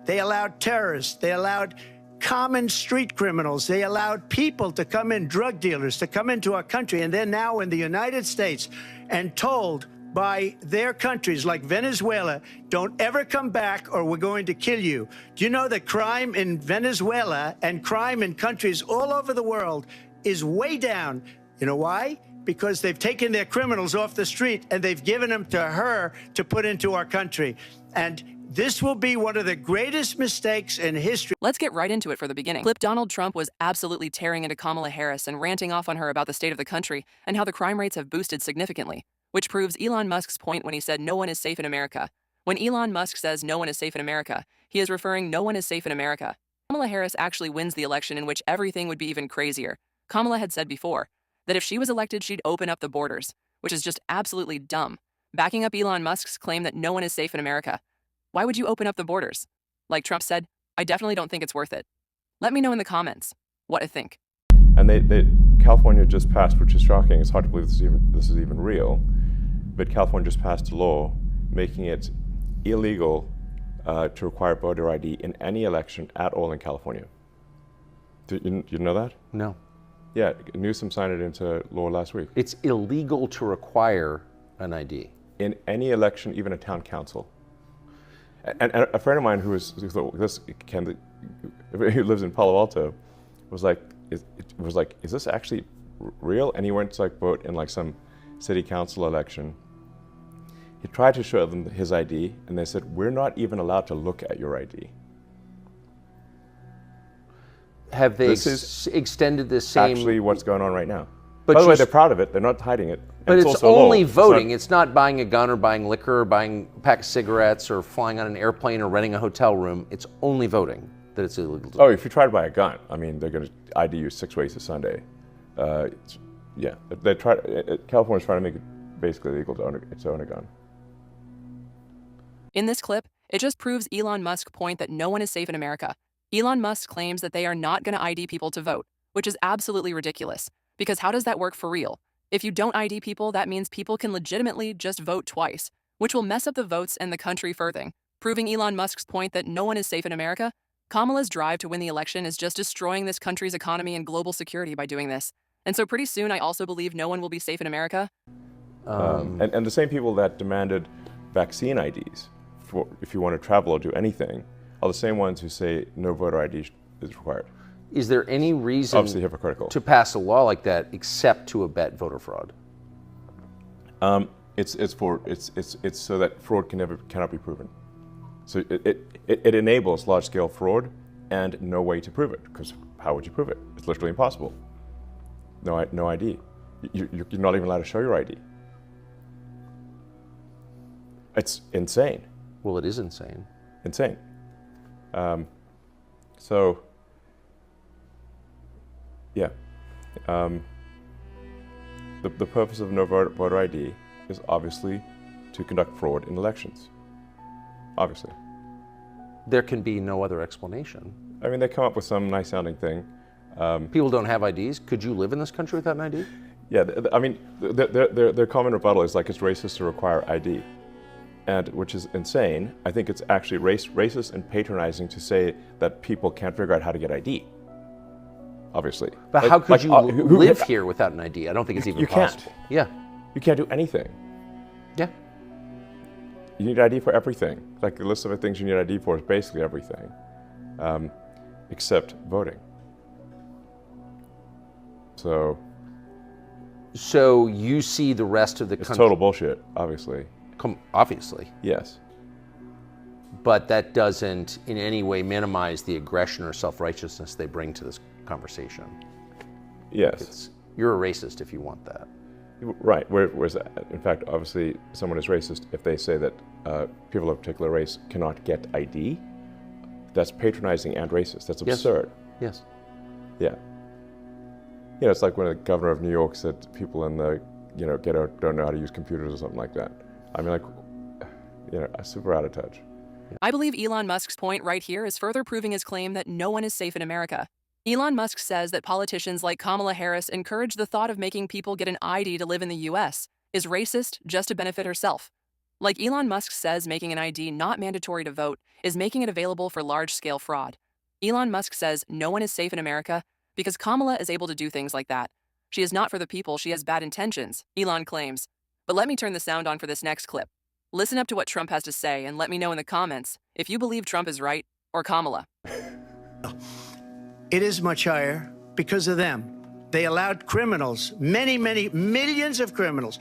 They allowed terrorists. They allowed common street criminals. They allowed people to come in, drug dealers, to come into our country. And they're now in the United States and told by their countries like Venezuela, don't ever come back or we're going to kill you. Do you know that crime in Venezuela and crime in countries all over the world is way down? You know why? Because they've taken their criminals off the street and they've given them to her to put into our country. And this will be one of the greatest mistakes in history. Let's get right into it for the beginning. Clip Donald Trump was absolutely tearing into Kamala Harris and ranting off on her about the state of the country and how the crime rates have boosted significantly, which proves Elon Musk's point when he said no one is safe in America. When Elon Musk says no one is safe in America, he is referring no one is safe in America. Kamala Harris actually wins the election, in which everything would be even crazier. Kamala had said before that if she was elected, she'd open up the borders, which is just absolutely dumb. Backing up Elon Musk's claim that no one is safe in America. Why would you open up the borders? Like Trump said, I definitely don't think it's worth it. Let me know in the comments what you think. And California just passed, which is shocking. It's hard to believe this is even real. But California just passed a law making it illegal to require voter ID in any election at all in California. Did you know that? No. Yeah, Newsom signed it into law last week. It's illegal to require an ID. In any election, even a town council. And a friend of mine who lives in Palo Alto was like, is this actually real? And he went to vote in some city council election. He tried to show them his ID, and they said, we're not even allowed to look at your ID. Have they extended the same? Actually, what's going on right now. But by the way, they're proud of it. They're not hiding it. But it's only voting. It's not buying a gun or buying liquor or buying a pack of cigarettes or flying on an airplane or renting a hotel room. It's only voting that it's illegal to do. Oh, if you try to buy a gun, I mean, they're going to ID you 6 ways a Sunday. Yeah, California's trying to make it basically illegal to own a gun. In this clip, it just proves Elon Musk's point that no one is safe in America. Elon Musk claims that they are not going to ID people to vote, which is absolutely ridiculous. Because how does that work for real? If you don't ID people, that means people can legitimately just vote twice, which will mess up the votes and the country further. Proving Elon Musk's point that no one is safe in America, Kamala's drive to win the election is just destroying this country's economy and global security by doing this. And so pretty soon, I also believe no one will be safe in America. And the same people that demanded vaccine IDs for if you want to travel or do anything are the same ones who say no voter ID is required. Is there any reason Obviously hypocritical. to pass a law like that except to abet voter fraud? It's so that fraud cannot be proven. So it enables large-scale fraud and no way to prove it, because how would you prove it? It's literally impossible. No ID. You're not even allowed to show your ID. It's insane. Well, it is insane. Insane. So, yeah. The purpose of no voter ID is obviously to conduct fraud in elections. Obviously. There can be no other explanation. I mean, they come up with some nice-sounding thing. People don't have IDs. Could you live in this country without an ID? Yeah, I mean, their common rebuttal is it's racist to require ID, and which is insane. I think it's actually racist and patronizing to say that people can't figure out how to get ID. Obviously. But how could you live here without an ID? I don't think it's even possible. Can't. Yeah. You can't do anything. Yeah. You need ID for everything. The list of the things you need ID for is basically everything, except voting. So you see the rest of the country. It's total bullshit, obviously. Obviously. Yes. But that doesn't in any way minimize the aggression or self-righteousness they bring to this conversation. Yes. You're a racist if you want that. Right. Whereas, in fact, obviously, someone is racist if they say that people of a particular race cannot get ID. That's patronizing and racist. That's absurd. Yes. Yeah. It's like when the governor of New York said people in the, ghetto don't know how to use computers or something like that. I mean, super out of touch. I believe Elon Musk's point right here is further proving his claim that no one is safe in America. Elon Musk says that politicians like Kamala Harris encourage the thought of making people get an ID to live in the U.S. is racist just to benefit herself. Like Elon Musk says, making an ID not mandatory to vote is making it available for large-scale fraud. Elon Musk says no one is safe in America because Kamala is able to do things like that. She is not for the people, she has bad intentions, Elon claims. But let me turn the sound on for this next clip. Listen up to what Trump has to say and let me know in the comments if you believe Trump is right or Kamala. It is much higher because of them. They allowed criminals, many millions of criminals.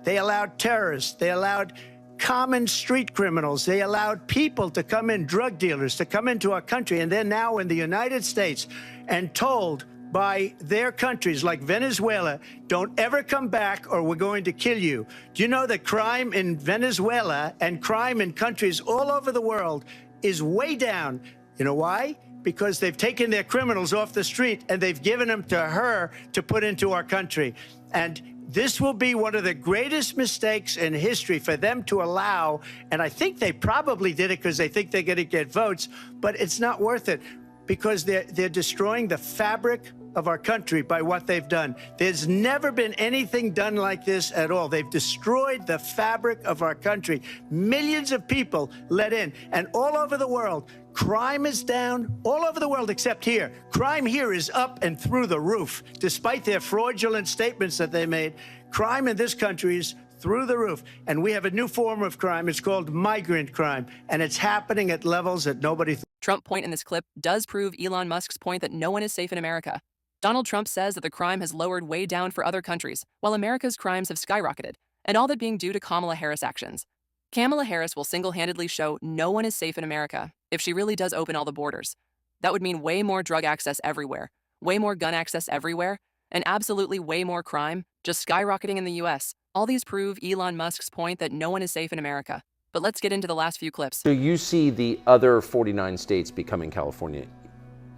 They allowed terrorists. They allowed common street criminals. They allowed people to come in, drug dealers, to come into our country. And they're now in the United States and told by their countries like Venezuela, don't ever come back or we're going to kill you. Do you know that crime in Venezuela and crime in countries all over the world is way down? You know why? Because they've taken their criminals off the street and they've given them to her to put into our country. And this will be one of the greatest mistakes in history for them to allow. And I think they probably did it because they think they're going to get votes, but it's not worth it because they're destroying the fabric of our country by what they've done. There's never been anything done like this at all. They've destroyed the fabric of our country. Millions of people let in, and all over the world, crime is down all over the world except here. Crime here is up and through the roof. Despite their fraudulent statements that they made, crime in this country is through the roof. And we have a new form of crime. It's called migrant crime, and it's happening at levels that nobody Trump's point in this clip does prove Elon Musk's point that no one is safe in America. Donald Trump says that the crime has lowered way down for other countries, while America's crimes have skyrocketed, and all that being due to Kamala Harris' actions. Kamala Harris will single-handedly show no one is safe in America if she really does open all the borders. That would mean way more drug access everywhere, way more gun access everywhere, and absolutely way more crime just skyrocketing in the U.S. All these prove Elon Musk's point that no one is safe in America. But let's get into the last few clips. So you see the other 49 states becoming California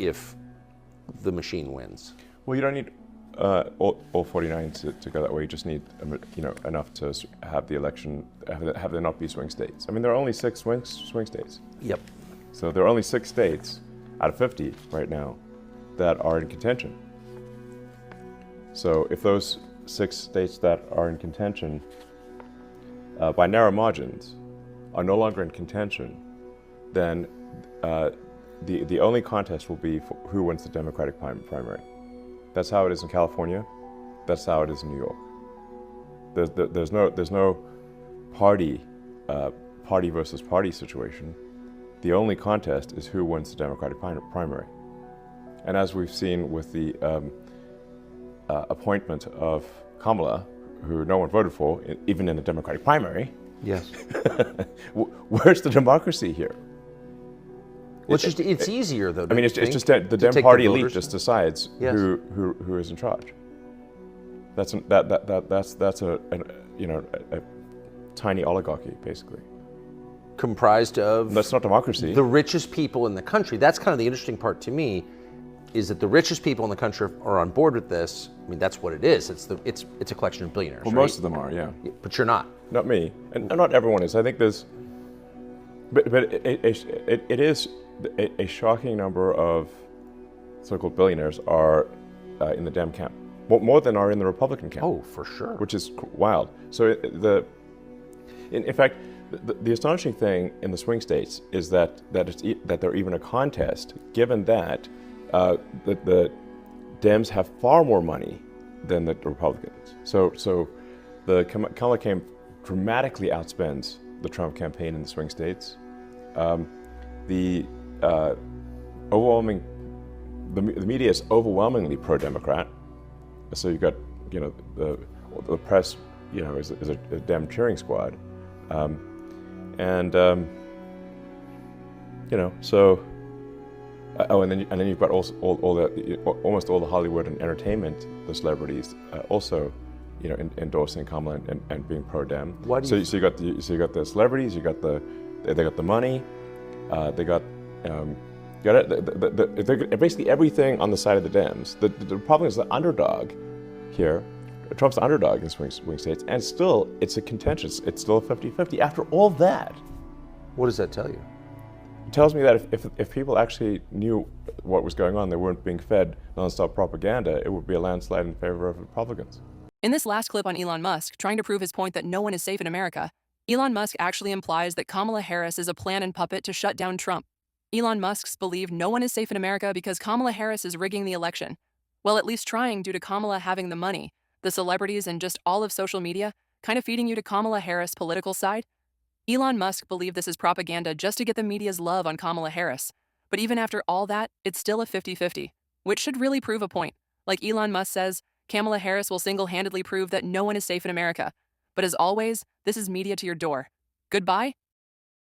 if the machine wins? Well, you don't need all 49 to go that way. You just need enough to have the election, have there not be swing states. I mean, there are only 6 swing states. Yep. So there are only 6 states out of 50 right now that are in contention. So if those 6 states that are in contention by narrow margins are no longer in contention, then the only contest will be for who wins the Democratic primary. That's how it is in California. That's how it is in New York. There's no party versus party situation. The only contest is who wins the Democratic primary. And as we've seen with the appointment of Kamala, who no one voted for, even in the Democratic primary. Yes. Where's the democracy here? Well, it's easier though. I mean, it's just that the Dem party elite just decides who is in charge. That's a tiny oligarchy basically. Comprised of. That's not democracy. The richest people in the country. That's kind of the interesting part to me, is that the richest people in the country are on board with this. I mean, that's what it is. It's a collection of billionaires. Well, right? most of them are, yeah. But you're not. Not me, and not everyone is. I think there's, but it is a shocking number of so-called billionaires are in the Dem camp, more than are in the Republican camp. Oh, for sure. Which is wild. So in fact, the astonishing thing in the swing states is that they're even a contest, given that the Dems have far more money than the Republicans. So the Kamala campaign dramatically outspends the Trump campaign in the swing states. The media is overwhelmingly pro-Democrat. So you've got the press is a Dem cheering squad, so. And then you've got also almost all the Hollywood and entertainment, the celebrities also, endorsing Kamala and being pro-Dem. So you got the celebrities, they got the money, they got basically everything on the side of the Dems. The Republicans are the underdog here. Trump's the underdog in swing states, and still it's a contentious. It's still a 50-50 after all that. What does that tell you? It tells me that if people actually knew what was going on, they weren't being fed nonstop propaganda, it would be a landslide in favor of Republicans. In this last clip on Elon Musk, trying to prove his point that no one is safe in America, Elon Musk actually implies that Kamala Harris is a plan and puppet to shut down Trump. Elon Musk's believe no one is safe in America because Kamala Harris is rigging the election. Well, at least trying due to Kamala having the money, the celebrities, and just all of social media, kind of feeding you to Kamala Harris' political side. Elon Musk believed this is propaganda just to get the media's love on Kamala Harris. But even after all that, it's still a 50-50, which should really prove a point. Like Elon Musk says, Kamala Harris will single-handedly prove that no one is safe in America. But as always, this is media to your door. Goodbye,